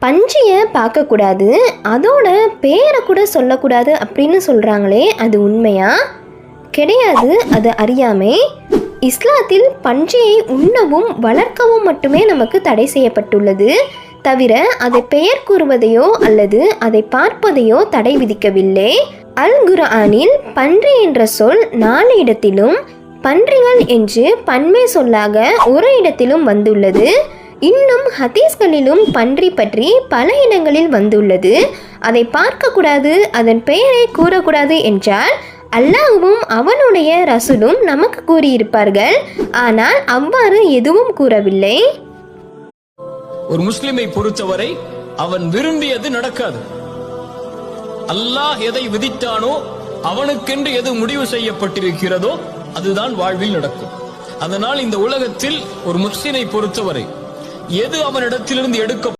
பன்றியை பார்க்கக்கூடாது, அதோட பேரை கூட சொல்லக்கூடாது அப்படின்னு சொல்கிறாங்களே, அது உண்மையா? கிடையாது, அது அறியாமை. இஸ்லாத்தில் பன்றியை உண்ணவும் வளர்க்கவும் மட்டுமே நமக்கு தடை செய்யப்பட்டுள்ளது, தவிர அதை பெயர் கூறுவதையோ அல்லது அதை பார்ப்பதையோ தடை விதிக்கவில்லை. அல் குர்ஆனில் பன்றி என்ற சொல் 4 இடத்திலும் பன்றிகள் என்று பன்மை சொல்லாக ஒரு இடத்திலும் வந்துள்ளது. இன்னும் ஹதீஸ்களிலும் பன்றி பற்றி பல இடங்களில் வந்துள்ளது. அதை பார்க்கக்கூடாது, அதன் பெயரை கூறக்கூடாது என்றால் அல்லாஹ்வும் அவனுடைய ரசூலும் நமக்கு கூறியிருப்பார்கள். ஆனால் அவ்வாறு எதுவும் கூறவில்லை. ஒரு முஸ்லிமை பொறுத்தவரை அவன் விரும்பியது நடக்காது. அல்லாஹ் எதை விதித்தானோ, அவனுக்கென்று எது முடிவு செய்யப்பட்டிருக்கிறதோ அதுதான் வாழ்வில் நடக்கும். அதனால் இந்த உலகத்தில் ஒரு முஸ்லிமை பொறுத்தவரை எது அவனிடத்திலிருந்து எடுக்க